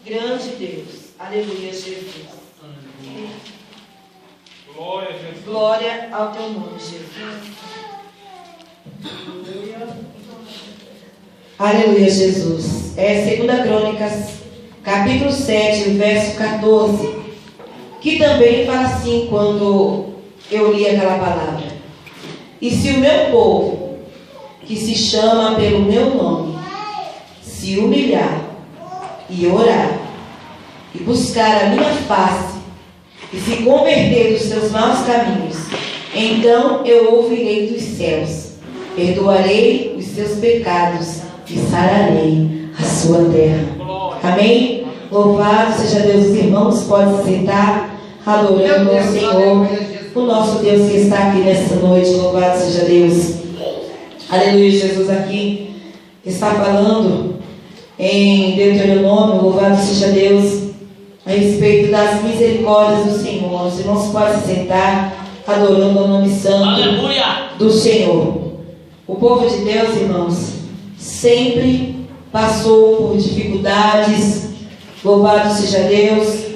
Grande Deus. Aleluia, Jesus. Glória a Jesus. Glória ao teu nome, Jesus. Aleluia, Jesus. É 2 Crônicas, capítulo 7, verso 14. Que também fala assim quando eu li aquela palavra. E se o meu povo, que se chama pelo meu nome, se humilhar e orar, e buscar a minha face, e se converter dos seus maus caminhos, então eu ouvirei dos céus, perdoarei os seus pecados e sararei a sua terra. Amém? Louvado seja Deus. Os irmãos podem se sentar, adorando ao Senhor, o nosso Deus que está aqui nessa noite. Louvado seja Deus. Aleluia. Jesus aqui está falando em Deuteronômio, louvado seja Deus, a respeito das misericórdias do Senhor. Os irmãos podem se sentar, adorando o nome santo, aleluia, do Senhor. O povo de Deus, irmãos, sempre passou por dificuldades, louvado seja Deus,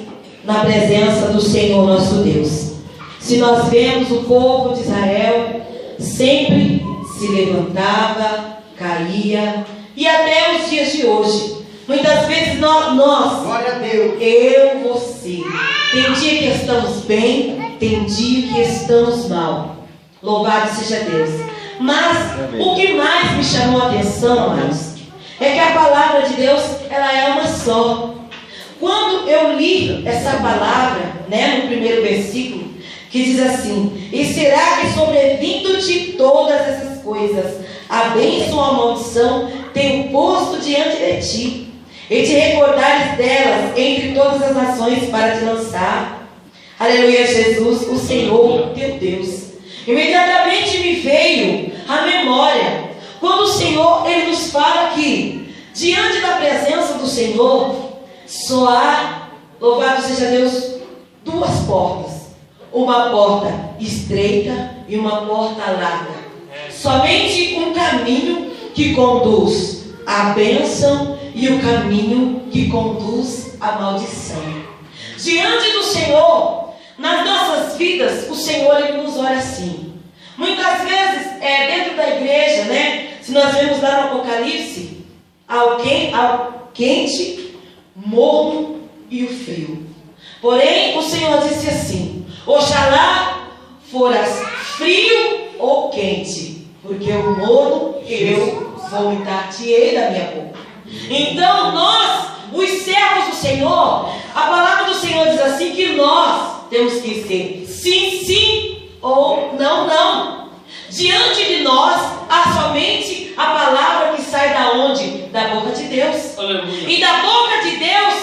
na presença do Senhor nosso Deus. Se nós vemos o povo de Israel, sempre se levantava, caía, e até os dias de hoje, muitas vezes nós glória a Deus, eu, você, tem dia que estamos bem, tem dia que estamos mal, louvado seja Deus. Mas o que mais me chamou a atenção, amados, é que a palavra de Deus, ela é uma só. Quando eu li essa palavra, no primeiro versículo, que diz assim: e será que sobrevindo-te todas essas coisas, a bênção ou a maldição, tenho posto diante de ti, e te recordares delas entre todas as nações para te lançar. Aleluia, Jesus, o Senhor teu Deus. Imediatamente me veio a memória, quando o Senhor, Ele nos fala que, diante da presença do Senhor, só há, louvado seja Deus, duas portas. Uma porta estreita e uma porta larga. Somente um caminho que conduz à bênção e o caminho que conduz à maldição. Diante do Senhor, nas nossas vidas, o Senhor, Ele nos olha assim. Muitas vezes, dentro da igreja, se nós vemos lá no Apocalipse, ao quente, morno e o frio. Porém, o Senhor disse assim: oxalá foras frio ou quente, porque o morno eu vomitar-te-ei da minha boca. Então nós, os servos do Senhor, a palavra do Senhor diz assim que nós temos que ser sim, sim ou não, não. Diante de nós há somente a palavra que sai da onde? Da boca de Deus. Aleluia. E da boca de Deus,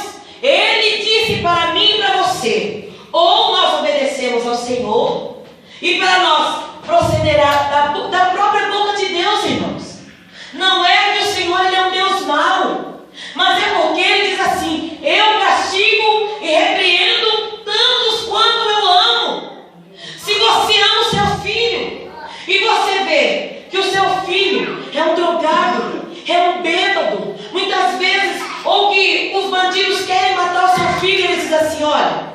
Ele disse para mim e para você: ou nós obedecemos ao Senhor, e para nós procederá da própria boca de Deus, irmãos. Não é que o Senhor, Ele é um Deus mau, mas é porque Ele diz assim: eu castigo e repreendo tantos quanto eu amo. Se você ama o seu filho, e você vê que o seu filho é um drogado, é um bêbado, muitas vezes, ou que os bandidos querem matar o seu filho, ele diz assim: olha,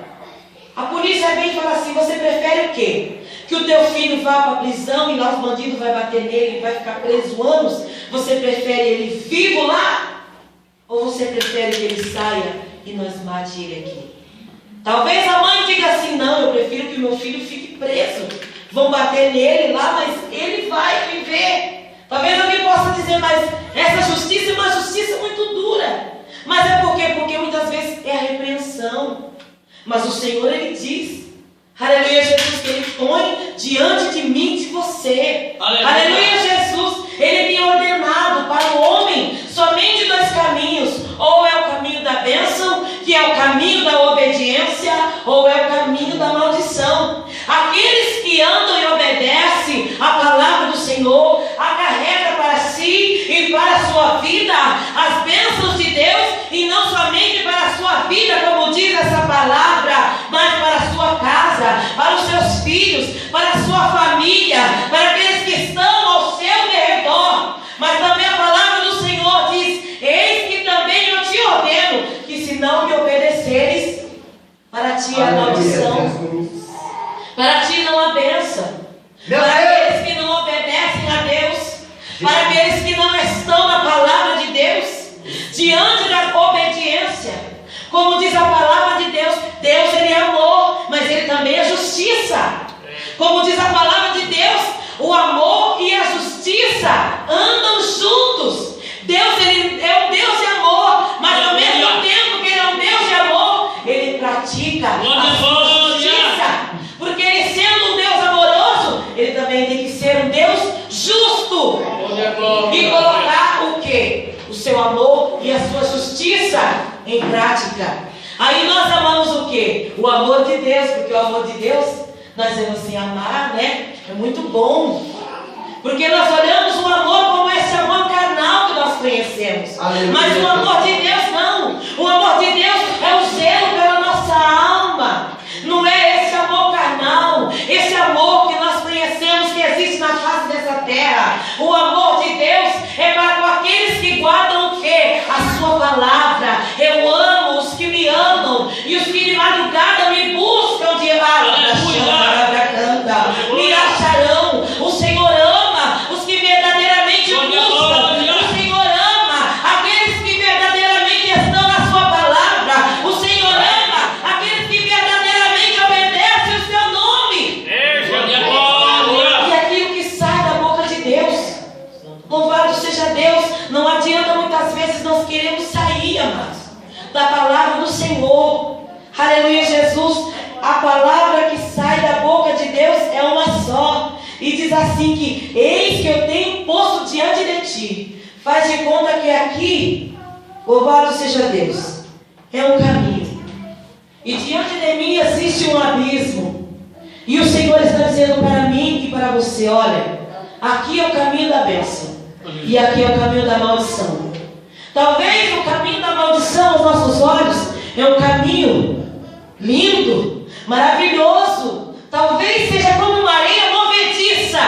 a polícia vem e fala assim: você prefere o quê? Que o teu filho vá para a prisão e lá os bandidos vão bater nele e vai ficar preso anos? Você prefere ele vivo lá? Ou você prefere que ele saia e nós mate ele aqui? Talvez a mãe diga assim: não, eu prefiro que o meu filho fique preso. Vão bater nele lá, mas ele vai viver. Talvez alguém possa dizer: mas essa justiça é uma justiça muito dura. Mas é por quê? Porque muitas vezes é a repreensão. Mas o Senhor, Ele diz, aleluia, Jesus, que Ele põe diante de mim, de você. Aleluia, aleluia, Jesus. Ele tem ordenado para o homem somente dois caminhos: ou é o caminho da bênção, que é o caminho da obediência, ou é o caminho da maldição. Aqueles que andam e obedecem a palavra do Senhor acarreta para si e para a sua vida as bênçãos de Deus, e não somente para a sua vida, como diz essa palavra, mas para a sua casa, para os seus filhos, para a sua família, para aqueles que estão ao seu derredor. Mas também a palavra do Senhor diz: eis que também eu te ordeno, que se não me ti a maldição, para ti não há bênção. Para aqueles que não obedecem a Deus, para aqueles que não estão na palavra de Deus, diante da obediência. Como diz a palavra de Deus, Deus ele é amor, mas ele também é justiça. Como diz a palavra de Deus, o amor e a justiça andam juntos. Deus ele é um Deus de amor, mas ao mesmo tempo que ele é um Deus de amor, ele pratica a sua justiça. Porque ele sendo um Deus amoroso, ele também tem que ser um Deus justo. E colocar o quê? O seu amor e a sua justiça em prática. Aí nós amamos o quê? O amor de Deus, porque o amor de Deus, nós vamos assim amar, né? É muito bom. Porque nós olhamos o amor como esse amor carnal que nós conhecemos. Aleluia. Mas o amor de Deus não. O amor de Deus é o zelo pela nossa alma. Não é esse amor carnal, esse amor que nós conhecemos que existe na face dessa terra. O amor de Deus é para aqueles que guardam o quê? A sua palavra. Eu amo os que me amam e os que de madrugada me buscam de me acharão. O Senhor ama os que verdadeiramente buscam. O Senhor ama aqueles que verdadeiramente estão na sua palavra. O Senhor ama aqueles que verdadeiramente obedecem o seu nome. E aquilo que sai da boca de Deus, louvado seja Deus. Não adianta muitas vezes nós queremos sair, amados, da palavra do Senhor. Aleluia, Jesus. A palavra que sai da boca de Deus é uma só. E diz assim que: eis que eu tenho posto diante de ti. Faz de conta que aqui, louvado seja Deus, é um caminho. E diante de mim existe um abismo. E o Senhor está dizendo para mim e para você: olha, aqui é o caminho da bênção. E aqui é o caminho da maldição. Talvez o caminho da maldição aos nossos olhos é um caminho lindo, maravilhoso. Talvez seja como uma areia movediça.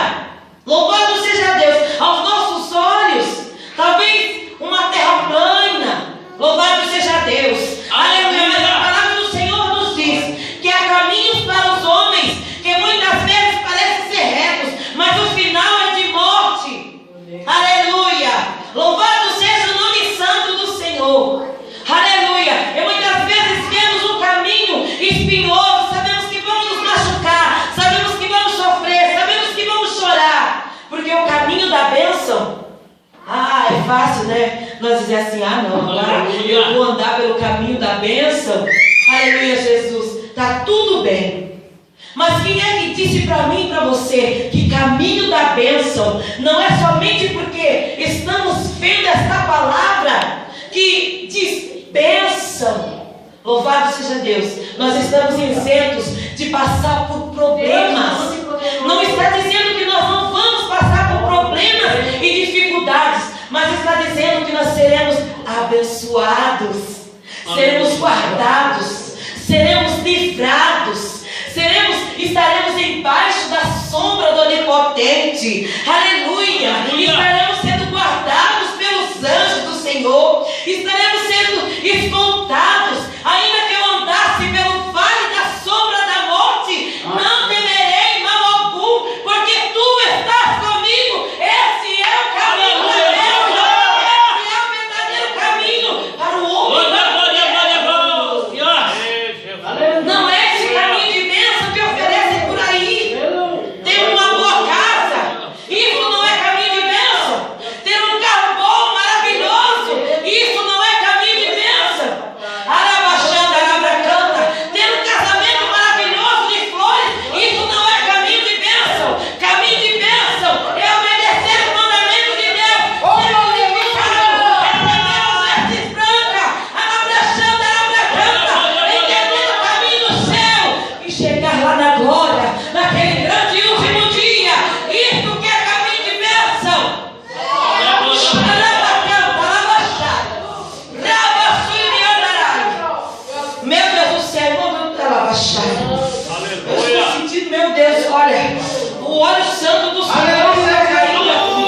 Louvado seja Deus. Aos nossos olhos, talvez uma terra plana. Louvado seja Deus. Aleluia. Mas a palavra do Senhor nos diz que há caminhos para os homens que muitas vezes parecem ser retos, mas o final é de morte. Aleluia. Louvado seja o nome santo do Senhor. Aleluia. E muitas vezes vemos um caminho espinhoso, sabemos que vamos nos machucar, sabemos que vamos sofrer, sabemos que vamos chorar, porque o caminho da bênção, é fácil, né? Nós dizer assim: não, agora eu vou andar pelo caminho da bênção. Aleluia, Jesus, está tudo bem. Mas quem é que disse para mim e para você que caminho da bênção não é somente porque estamos vendo esta palavra que diz bênção? Louvado seja Deus. Nós estamos isentos de passar por problemas. Não está dizendo que nós não vamos passar por problemas e dificuldades, mas está dizendo que nós seremos abençoados, seremos guardados, seremos livrados, estaremos embaixo da sombra do Onipotente. Aleluia. Estaremos sendo guardados pelos anjos do Senhor, estaremos sendo escoltados. Ainda que eu andasse pelo vale da sombra da morte, não temerei mal algum, porque tu estás comigo. Esse é o caminho da bênção. Esse é o verdadeiro caminho para o homem. Não é esse caminho de bênção que oferecem por aí. Ter uma boa casa, isso não é caminho de bênção. Ter um carro bom, maravilhoso, isso não é caminho de bênção. Arabaxanda, arabacanta. Ter um casamento maravilhoso de flores, isso não é caminho de bênção. Caminho de bênção é obedecer o mandamento de Deus, ser glorificado, receber as vestes brancas, arabaxanda, arabacanta, entender o caminho do céu e chegar lá na glória, naquele grande e último dia. Isso que é caminho de bênção. Meu Deus do céu, eu estou sentindo, meu Deus, olha, o óleo santo do Senhor está caindo aqui.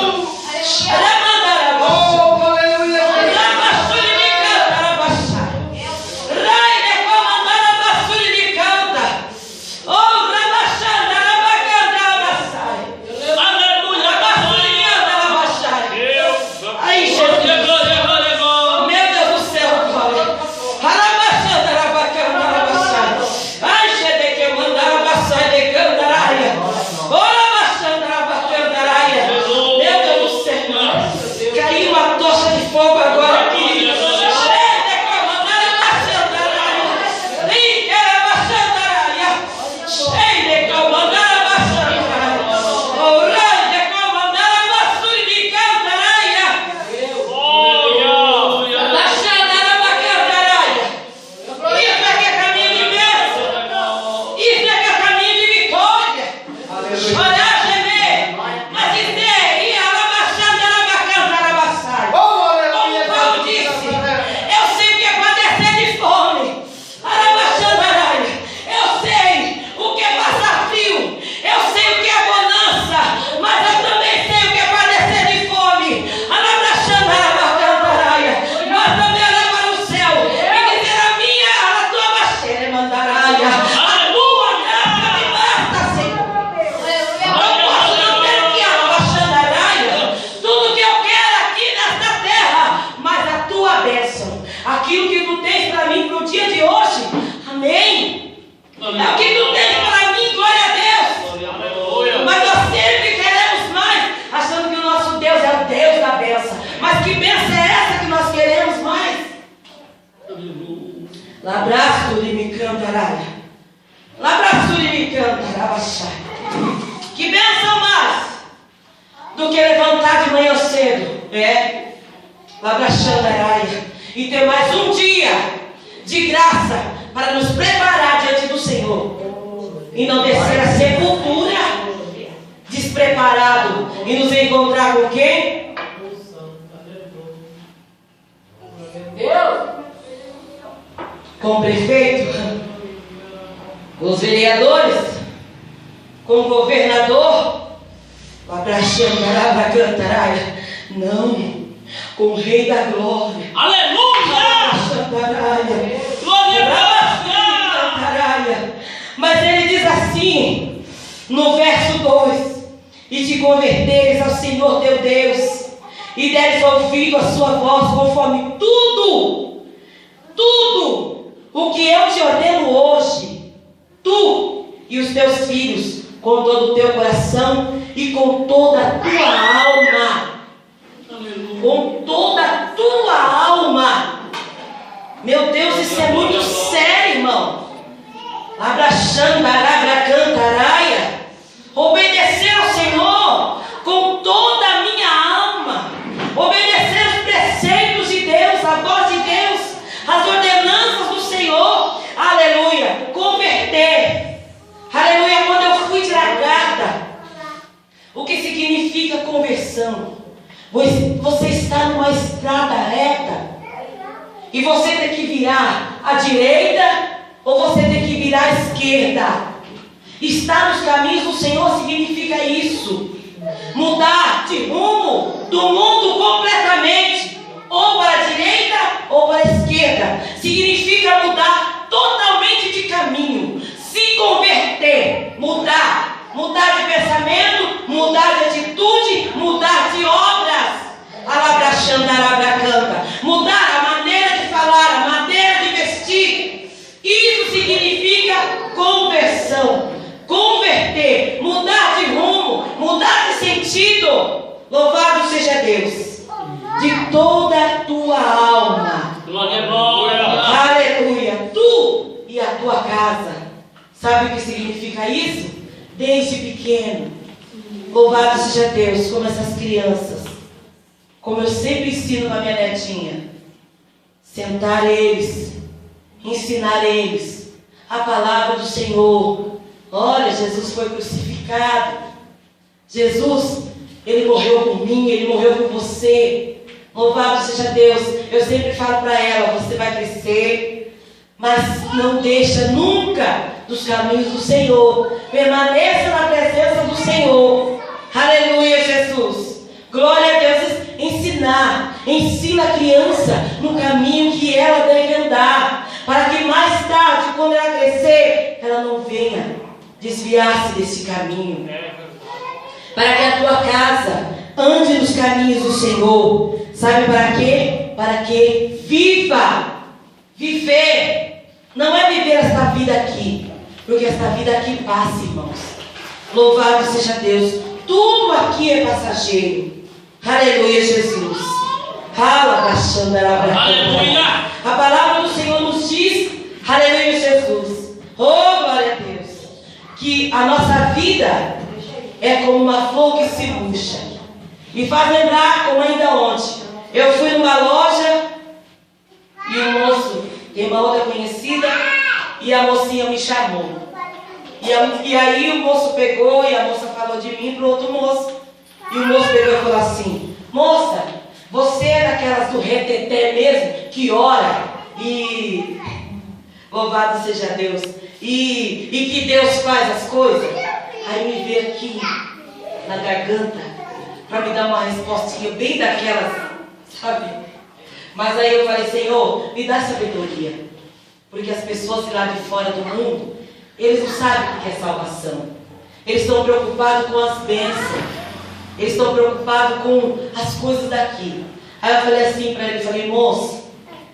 Tu tens para mim para o dia de hoje. Amém. É o que Tu tens para mim, glória a Deus. Mas nós sempre queremos mais, achando que o nosso Deus é o Deus da bênção. Mas que bênção é essa que nós queremos mais? Labraço de me cantará. Labraço de me cantará. Que bênção mais do que levantar de manhã cedo. Labraxandaraia. E ter mais um dia de graça para nos preparar diante do Senhor. E não descer a sepultura despreparado. E nos encontrar com quem? Com o prefeito, com os vereadores, com o governador, não, com o Rei da Glória. Aleluia! Glória a Deus! Mas ele diz assim, no verso 2: e te converteres ao Senhor teu Deus, e deres ouvido a sua voz, conforme tudo o que eu te ordeno hoje, tu e os teus filhos, com todo o teu coração e com toda a tua alma. Com toda a tua alma. Meu Deus, isso é muito sério, irmão. Abraxandaraia. Obedecer ao Senhor com toda a minha alma. Obedecer os preceitos de Deus, a voz de Deus, as ordenanças do Senhor. Aleluia. Converter. Aleluia. Quando eu fui tirar carta, o que significa conversão? Você está numa estrada reta e você tem que virar à direita ou você tem que virar à esquerda. Estar nos caminhos do Senhor significa isso. Mudar de rumo do mundo completamente, ou para a direita ou para a esquerda. Significa mudar totalmente de caminho, se converter, mudar de pensamento, mudar de atitude, mudar de obras. Alabraxandarabra, mudar a maneira de falar, a maneira de vestir. Isso significa conversão. Converter, mudar de rumo, mudar de sentido. Louvado seja Deus. De toda a tua alma. Aleluia. Tu e a tua casa. Sabe o que significa isso? Desde pequeno. Louvado seja Deus, como essas crianças. Como eu sempre ensino para minha netinha. Sentar eles, ensinar eles a palavra do Senhor. Olha, Jesus foi crucificado. Jesus, Ele morreu por mim, Ele morreu por você. Louvado seja Deus. Eu sempre falo para ela, você vai crescer, mas não deixa nunca dos caminhos do Senhor. Permaneça na presença do Senhor. Aleluia, Jesus. Glória a Deus. Ensina a criança no caminho que ela deve andar, para que mais tarde, quando ela crescer, ela não venha desviar-se desse caminho. Para que a tua casa ande nos caminhos do Senhor. Sabe para quê? Para que viva. Viver. Não é viver esta vida aqui, porque esta vida aqui passa, irmãos. Louvado seja Deus. Tudo aqui é passageiro. Aleluia, Jesus. Aleluia. A palavra do Senhor nos diz, aleluia, Jesus. Oh, glória a Deus. Que a nossa vida é como uma flor que se murcha. Me faz lembrar como ainda ontem. Eu fui numa loja e o moço, tem uma outra conhecida, e a mocinha me chamou. E aí o moço pegou e a moça falou de mim para o outro moço. E o moço pegou e falou assim: moça, você é daquelas do reteté mesmo, que ora e louvado seja Deus, e que Deus faz as coisas? Aí me veio aqui na garganta para me dar uma respostinha bem daquelas, sabe? Mas aí eu falei: Senhor, me dá sabedoria, porque as pessoas lá de fora do mundo, eles não sabem o que é salvação. Eles estão preocupados com as bênçãos, eles estão preocupados com as coisas daqui. Aí eu falei assim para ele, falei: moço,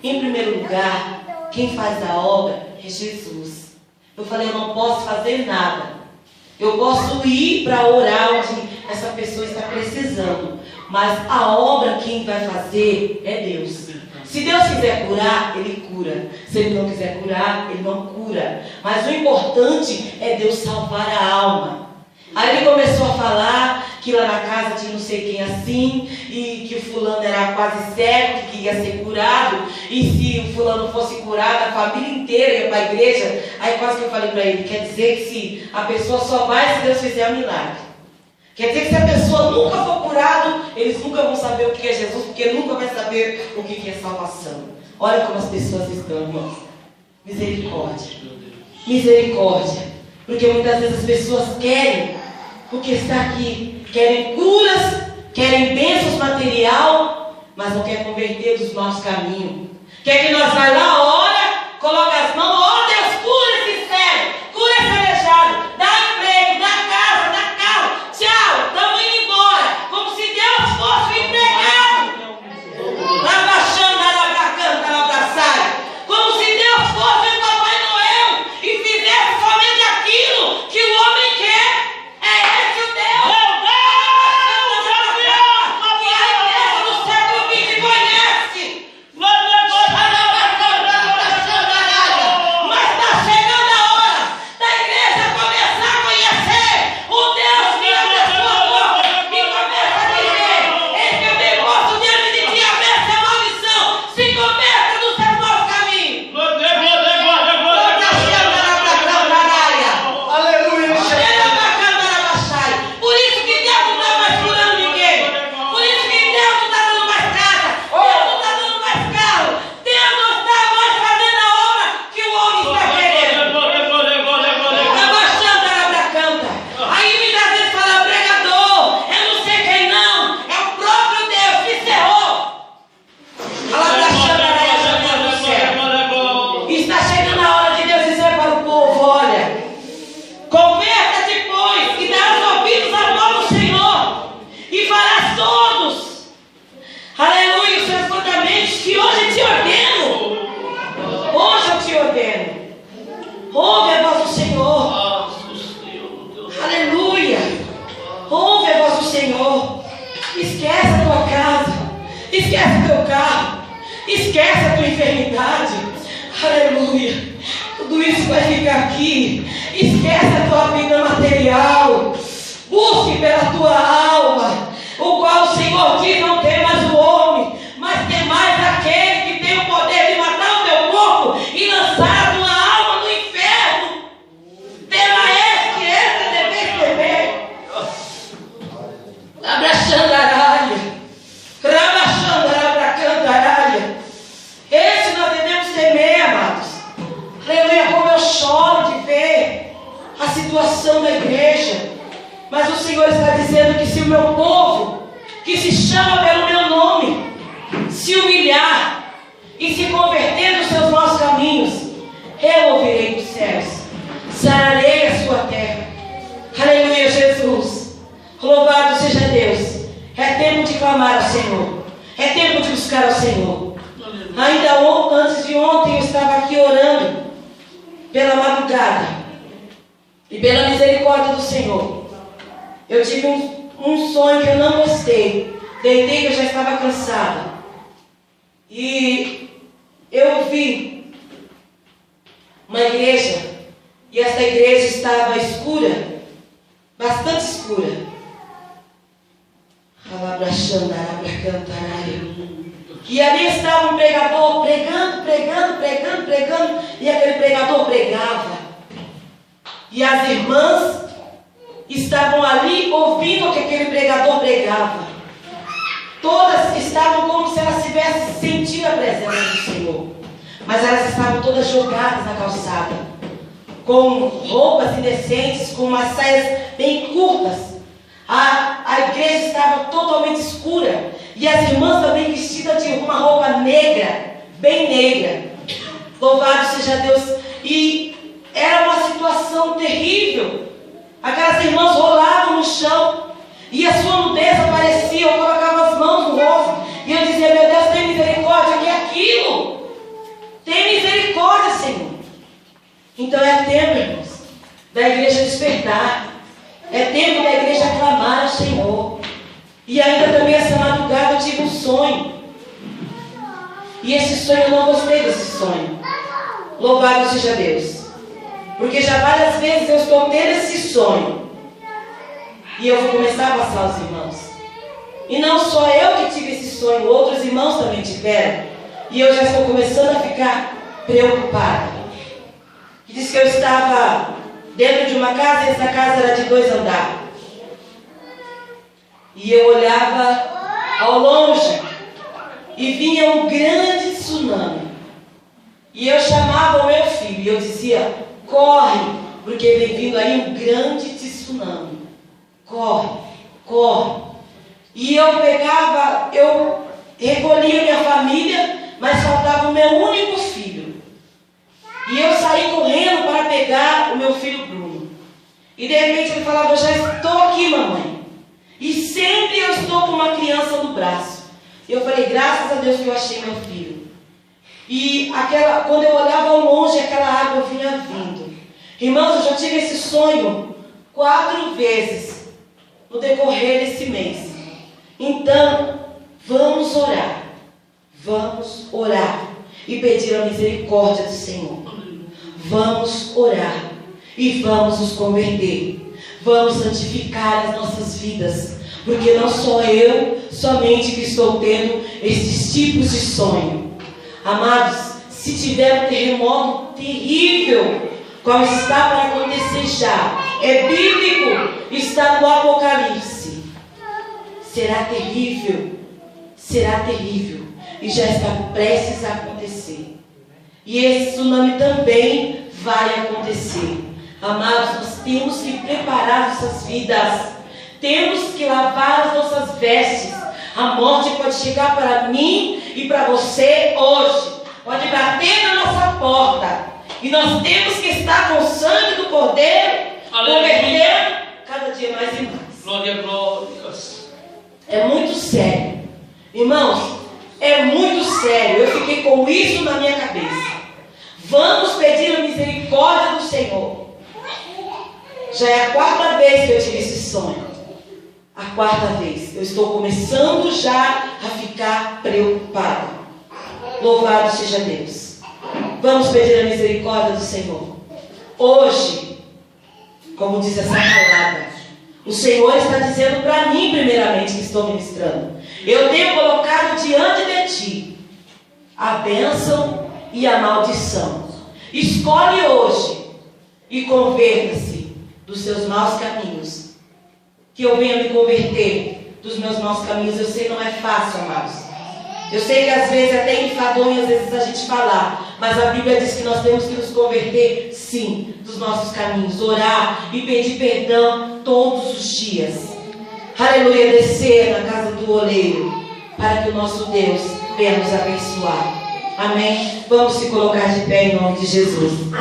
Em primeiro lugar, quem faz a obra é Jesus. Eu falei, eu não posso fazer nada. Eu posso ir para orar onde essa pessoa está precisando. Mas a obra quem vai fazer é Deus. Se Deus quiser curar, Ele cura. Se Ele não quiser curar, Ele não cura. Mas o importante é Deus salvar a alma. Aí ele começou a falar que lá na casa tinha não sei quem assim, e que o fulano era quase cego, que queria ser curado, e se o fulano fosse curado, a família inteira ia para a igreja. Aí quase que eu falei para ele, quer dizer que se a pessoa só vai se Deus fizer um milagre. Quer dizer que se a pessoa nunca for curado, eles nunca vão saber o que é Jesus, porque nunca vai saber o que é salvação. Olha como as pessoas estão, irmãos. Misericórdia. Misericórdia. Porque muitas vezes as pessoas querem, porque está aqui, querem curas, querem bênçãos material, mas não quer converter dos nossos caminhos. Quer que nós vá lá, ora, coloca as mãos, ó Deus, cura esse cego, cura esse aleijado, dá emprego, dá casa, dá carro, tchau, estamos indo embora, como se Deus fosse o empregado. Abaixando, abracando, abraçar, como se Deus fosse o Papai Noel e fizesse somente aquilo que o homem quer. É esse o Deus. Que a igreja do século XX conhece. Mas está chegando a hora da igreja começar a conhecer o Deus que a pessoa morre e começa a dizer: eis que eu me posso diante de ti, a bênção e a maldição. Se converta dos seus maus caminhos. Aleluia. Por isso que Deus não está mais curando ninguém. Por isso que Deus não está dando mais casa. Deus não está dando mais carro. Deus não está mais fazendo a obra que o homem está querendo. Abaixando a abracanta. Aí muitas vezes fala pregador, eu não sei quem não. É o próprio Deus que cerrou. Abaixando a janela do céu. E está chegando a hora de Deus dizer para o povo: olha, converta-te, pois, e dá os ouvidos à voz do Senhor, e farás todos, aleluia, os seus mandamentos que hoje te ordeno. Hoje eu te ordeno. Ouve a voz do Senhor. Aleluia. Ouve a voz do Senhor. Esquece a tua casa. Esquece o teu carro. Esquece a tua enfermidade. Aleluia. Tudo isso vai ficar aqui. Esquece a tua vida material. Busque pela tua alma, o qual o Senhor diz: não tem mais o homem, mas tem mais aquele que tem o poder de matar o teu corpo e lançar a tua alma no inferno. Tema este, esse deveis temer. Abraxandaralha, rabaxandarabra. Esse nós devemos temer, amados. Aleluia, como eu choro de ver a situação da igreja. Mas o Senhor está dizendo que se o meu povo, que se chama pelo meu nome, se humilhar e se converter dos seus maus caminhos, eu ouvirei dos céus, sararei a sua terra. Aleluia, Jesus. Louvado seja Deus. É tempo de clamar ao Senhor. É tempo de buscar ao Senhor. Ainda antes de ontem eu estava aqui orando pela madrugada e pela misericórdia do Senhor. Eu tive um sonho que eu não gostei. Deitei que eu já estava cansada. E eu vi uma igreja. E essa igreja estava escura. Bastante escura. E ali estava um pregador pregando. E aquele pregador pregava. E as irmãs estavam ali ouvindo o que aquele pregador pregava. Todas estavam como se elas tivessem sentido a presença do Senhor. Mas elas estavam todas jogadas na calçada, com roupas indecentes, com umas saias bem curtas. A igreja estava totalmente escura. E as irmãs também vestidas de uma roupa negra, bem negra. Louvado seja Deus. E era uma situação terrível. Aquelas irmãs rolavam no chão e a sua nudez aparecia. Eu colocava as mãos no rosto e eu dizia: meu Deus, tem misericórdia, que é aquilo? Então é tempo, irmãos, da igreja despertar. É tempo da igreja clamar ao Senhor. E ainda também essa madrugada eu tive um sonho. E esse sonho eu não gostei desse sonho. Louvado seja Deus. Porque já várias vezes eu estou tendo esse sonho. E eu vou começar a passar aos irmãos. E não só eu que tive esse sonho, outros irmãos também tiveram. E eu já estou começando a ficar preocupada. Diz que eu estava dentro de uma casa e essa casa era de 2 andares. E eu olhava ao longe e vinha um grande tsunami. E eu chamava o meu filho e eu dizia: corre, porque vem vindo aí um grande tsunami. Corre, corre. E eu recolhia minha família, mas faltava o meu único filho. E eu saí correndo para pegar o meu filho Bruno. E de repente ele falava: eu já estou aqui, mamãe. E sempre eu estou com uma criança no braço. E eu falei: graças a Deus que eu achei meu filho. E quando eu olhava ao longe, aquela água vinha vindo. Irmãos, eu já tive esse sonho 4 vezes no decorrer desse mês. Então, vamos orar. Vamos orar e pedir a misericórdia do Senhor. Vamos orar e vamos nos converter. Vamos santificar as nossas vidas, porque não sou eu somente que estou tendo esses tipos de sonho. Amados, se tiver um terremoto terrível, qual está para acontecer já, é bíblico, está no Apocalipse. Será terrível, e já está prestes a acontecer. E esse tsunami também vai acontecer. Amados, nós temos que preparar nossas vidas. Temos que lavar as nossas vestes. A morte pode chegar para mim e para você hoje. Pode bater na nossa porta. E nós temos que estar com o sangue do Cordeiro, convertendo cada dia mais e mais. Glória a Deus. É muito sério. Irmãos, é muito sério. Eu fiquei com isso na minha cabeça. Vamos pedir a misericórdia do Senhor. Já é a 4ª vez que eu tive esse sonho. A 4ª vez. Eu estou começando já a ficar preocupada. Louvado seja Deus. Vamos pedir a misericórdia do Senhor. Hoje, como diz essa palavra, o Senhor está dizendo para mim, primeiramente, que estou ministrando: eu tenho colocado diante de ti a bênção e a maldição. Escolhe hoje e converta-se dos seus maus caminhos. Que eu venha me converter dos meus maus caminhos. Eu sei, não é fácil, amados. Eu sei que às vezes até enfadonho, às vezes a gente falar, mas a Bíblia diz que nós temos que nos converter, sim, dos nossos caminhos, orar e pedir perdão todos os dias. Aleluia, descer na casa do oleiro, para que o nosso Deus venha nos abençoar. Amém? Vamos se colocar de pé em nome de Jesus.